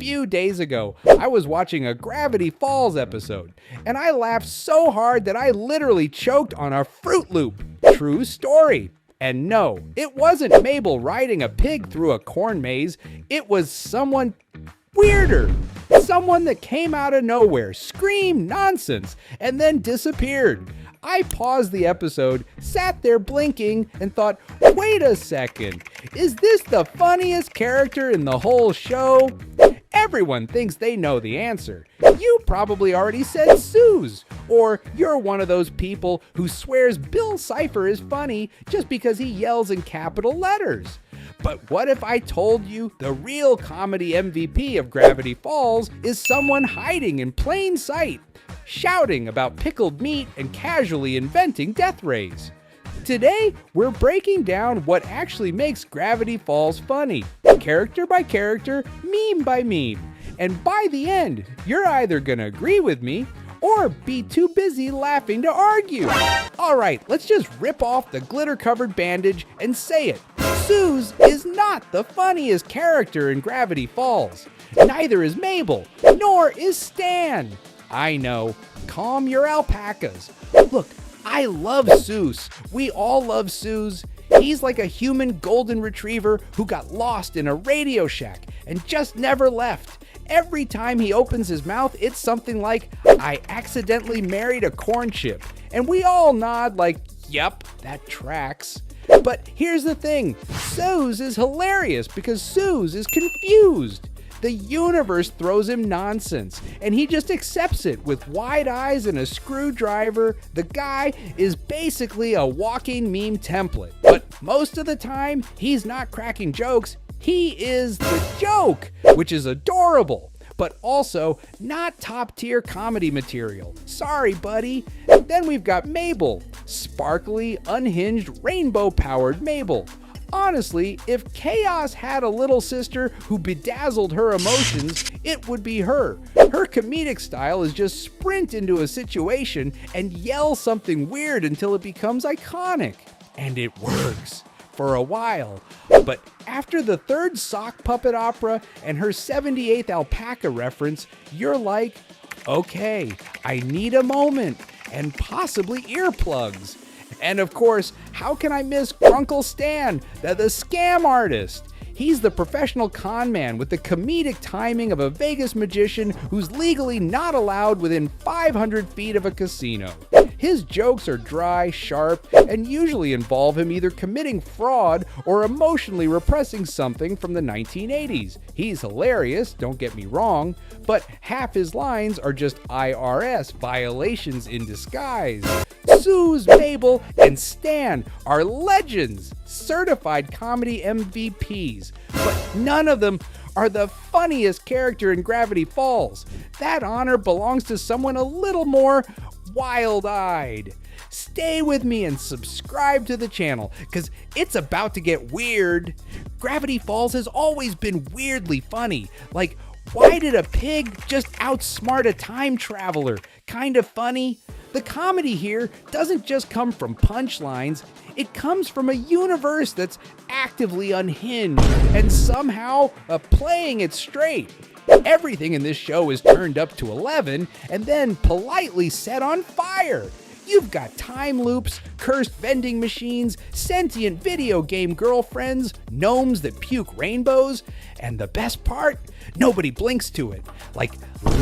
few days ago, I was watching a Gravity Falls episode, and I laughed so hard that I literally choked on a Fruit Loop. True story. And no, it wasn't Mabel riding a pig through a corn maze. It was someone weirder. Someone that came out of nowhere, screamed nonsense, and then disappeared. I paused the episode, sat there blinking, and thought, wait a second, is this the funniest character in the whole show? Everyone thinks they know the answer. You probably already said Soos, or you're one of those people who swears Bill Cipher is funny just because he yells in capital letters. But what if I told you the real comedy MVP of Gravity Falls is someone hiding in plain sight, shouting about pickled meat and casually inventing death rays? Today, we're breaking down what actually makes Gravity Falls funny, character by character, meme by meme. And by the end, you're either gonna agree with me or be too busy laughing to argue. All right, let's just rip off the glitter-covered bandage and say it. Soos is not the funniest character in Gravity Falls. Neither is Mabel, nor is Stan. I know, calm your alpacas. Look, I love Soos. We all love Soos. He's like a human golden retriever who got lost in a Radio Shack and just never left. Every time he opens his mouth, it's something like, I accidentally married a corn chip. And we all nod like, yep, that tracks. But here's the thing, Soos is hilarious because Soos is confused. The universe throws him nonsense, and he just accepts it with wide eyes and a screwdriver. The guy is basically a walking meme template. But most of the time, he's not cracking jokes. He is the joke, which is adorable, but also not top-tier comedy material. Sorry, buddy. Then we've got Mabel, sparkly, unhinged, rainbow-powered Mabel. Honestly, if Chaos had a little sister who bedazzled her emotions, it would be her. Her comedic style is just sprint into a situation and yell something weird until it becomes iconic. And it works. For a while. But after the third sock puppet opera and her 78th alpaca reference, you're like, okay, I need a moment and possibly earplugs. And of course, how can I miss Grunkle Stan, the scam artist? He's the professional con man with the comedic timing of a Vegas magician who's legally not allowed within 500 feet of a casino. His jokes are dry, sharp, and usually involve him either committing fraud or emotionally repressing something from the 1980s. He's hilarious, don't get me wrong, but half his lines are just IRS violations in disguise. Soos, Mabel, and Stan are legends, certified comedy MVPs, but none of them are the funniest character in Gravity Falls. That honor belongs to someone a little more wild-eyed. Stay with me and subscribe to the channel, because it's about to get weird. Gravity Falls has always been weirdly funny. Like, why did a pig just outsmart a time traveler? Kind of funny. The comedy here doesn't just come from punchlines, it comes from a universe that's actively unhinged and somehow playing it straight. Everything in this show is turned up to 11 and then politely set on fire. You've got time loops, cursed vending machines, sentient video game girlfriends, gnomes that puke rainbows, and the best part? Nobody blinks to it. Like,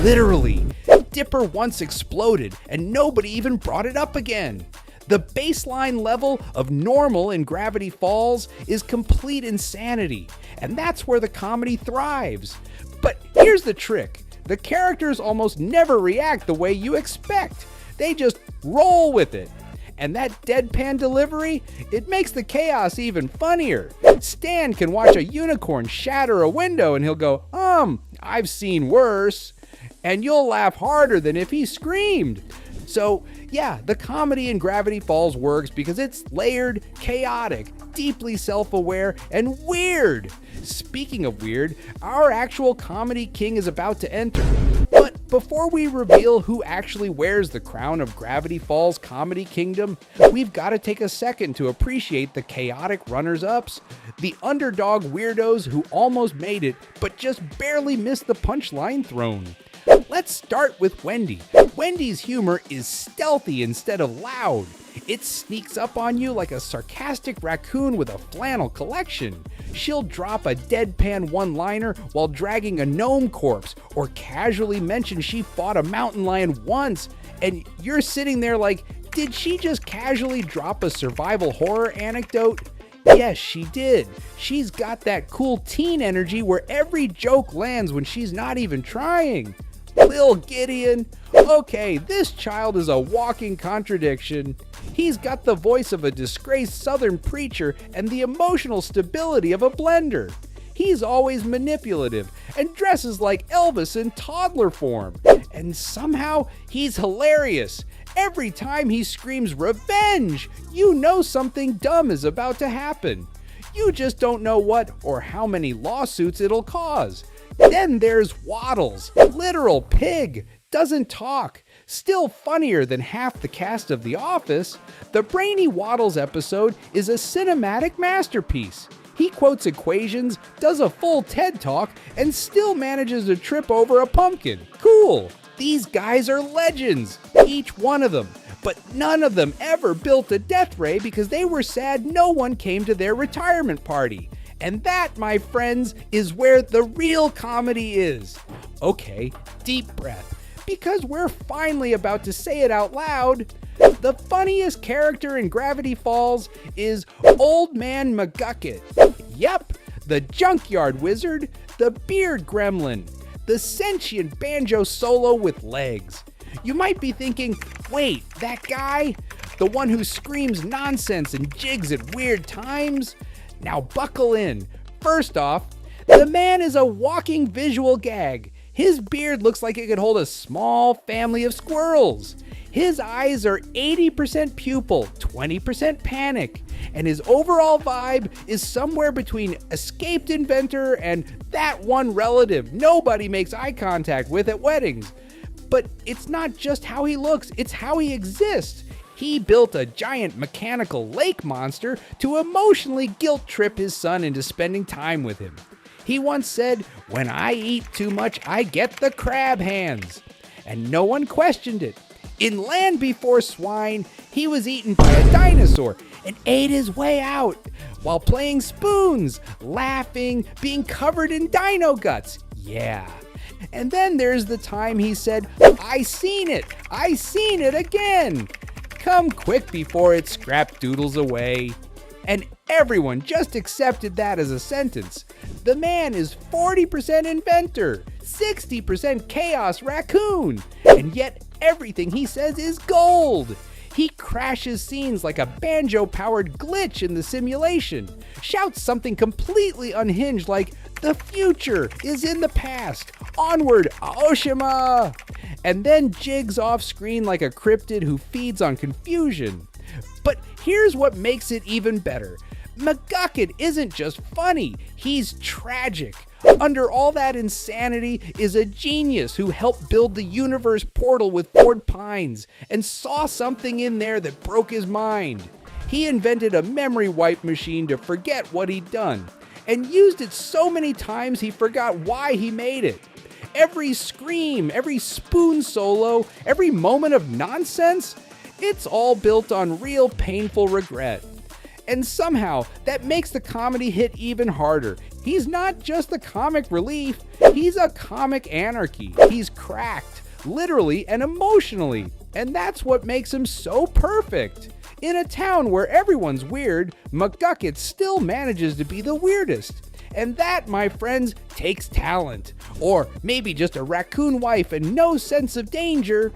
literally. Dipper once exploded and nobody even brought it up again. The baseline level of normal in Gravity Falls is complete insanity, and that's where the comedy thrives. But here's the trick. The characters almost never react the way you expect. They just roll with it. And that deadpan delivery, it makes the chaos even funnier. Stan can watch a unicorn shatter a window and he'll go, I've seen worse. And you'll laugh harder than if he screamed. So, yeah, the comedy in Gravity Falls works because it's layered, chaotic, deeply self-aware, and weird. Speaking of weird, our actual comedy king is about to enter. But before we reveal who actually wears the crown of Gravity Falls Comedy Kingdom, we've got to take a second to appreciate the chaotic runners-ups, the underdog weirdos who almost made it but just barely missed the punchline thrown. Let's start with Wendy. Wendy's humor is stealthy instead of loud. It sneaks up on you like a sarcastic raccoon with a flannel collection. She'll drop a deadpan one-liner while dragging a gnome corpse, or casually mention she fought a mountain lion once, and you're sitting there like, did she just casually drop a survival horror anecdote? Yes, she did. She's got that cool teen energy where every joke lands when she's not even trying. Lil Gideon. Okay, this child is a walking contradiction. He's got the voice of a disgraced Southern preacher and the emotional stability of a blender. He's always manipulative and dresses like Elvis in toddler form. And somehow, he's hilarious. Every time he screams revenge, you know something dumb is about to happen. You just don't know what or how many lawsuits it'll cause. Then there's Waddles, literal pig, doesn't talk, still funnier than half the cast of The Office. The Brainy Waddles episode is a cinematic masterpiece. He quotes equations, does a full TED Talk, and still manages to trip over a pumpkin. Cool. These guys are legends, each one of them. But none of them ever built a death ray because they were sad no one came to their retirement party. And that, my friends, is where the real comedy is. Okay, deep breath, because we're finally about to say it out loud. The funniest character in Gravity Falls is Old Man McGucket. Yep, the junkyard wizard, the beard gremlin, the sentient banjo solo with legs. You might be thinking, wait, that guy? The one who screams nonsense and jigs at weird times? Now buckle in. First off, the man is a walking visual gag. His beard looks like it could hold a small family of squirrels. His eyes are 80% pupil, 20% panic, and his overall vibe is somewhere between escaped inventor and that one relative nobody makes eye contact with at weddings. But it's not just how he looks, it's how he exists. He built a giant mechanical lake monster to emotionally guilt trip his son into spending time with him. He once said, "When I eat too much, I get the crab hands." And no one questioned it. In Land Before Swine, he was eaten by a dinosaur and ate his way out while playing spoons, laughing, being covered in dino guts. Yeah. And then there's the time he said, I seen it again. Come quick before it scrap doodles away. And everyone just accepted that as a sentence. The man is 40% inventor, 60% chaos raccoon, and yet everything he says is gold. He crashes scenes like a banjo-powered glitch in the simulation, shouts something completely unhinged like, "The future is in the past, onward, Aoshima," and then jigs off screen like a cryptid who feeds on confusion. But here's what makes it even better. McGucket isn't just funny, he's tragic. Under all that insanity is a genius who helped build the universe portal with Ford Pines and saw something in there that broke his mind. He invented a memory wipe machine to forget what he'd done, and used it so many times he forgot why he made it. Every scream, every spoon solo, every moment of nonsense, it's all built on real painful regret. And somehow, that makes the comedy hit even harder. He's not just a comic relief, he's a comic anarchy. He's cracked, literally and emotionally. And that's what makes him so perfect. In a town where everyone's weird, McGucket still manages to be the weirdest. And that, my friends, takes talent. Or maybe just a raccoon wife and no sense of danger.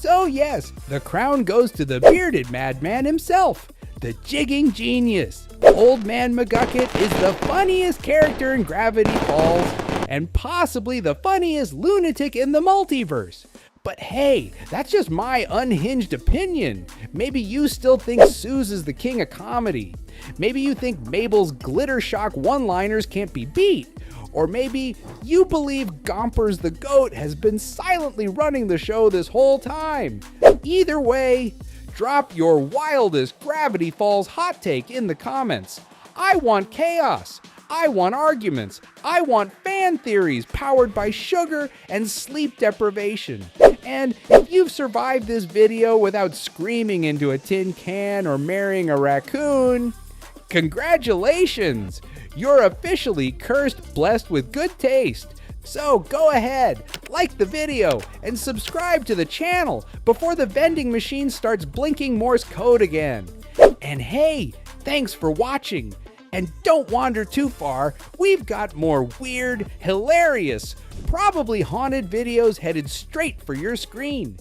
So yes, the crown goes to the bearded madman himself, the jigging genius. Old Man McGucket is the funniest character in Gravity Falls, and possibly the funniest lunatic in the multiverse. But hey, that's just my unhinged opinion. Maybe you still think Soos is the king of comedy. Maybe you think Mabel's glitter shock one-liners can't be beat. Or maybe you believe Gompers the goat has been silently running the show this whole time. Either way, drop your wildest Gravity Falls hot take in the comments. I want chaos. I want arguments. I want fan theories powered by sugar and sleep deprivation. And if you've survived this video without screaming into a tin can or marrying a raccoon, congratulations! You're officially cursed, blessed with good taste. So go ahead, like the video, and subscribe to the channel before the vending machine starts blinking Morse code again. And hey, thanks for watching. And don't wander too far, we've got more weird, hilarious, probably haunted videos headed straight for your screen.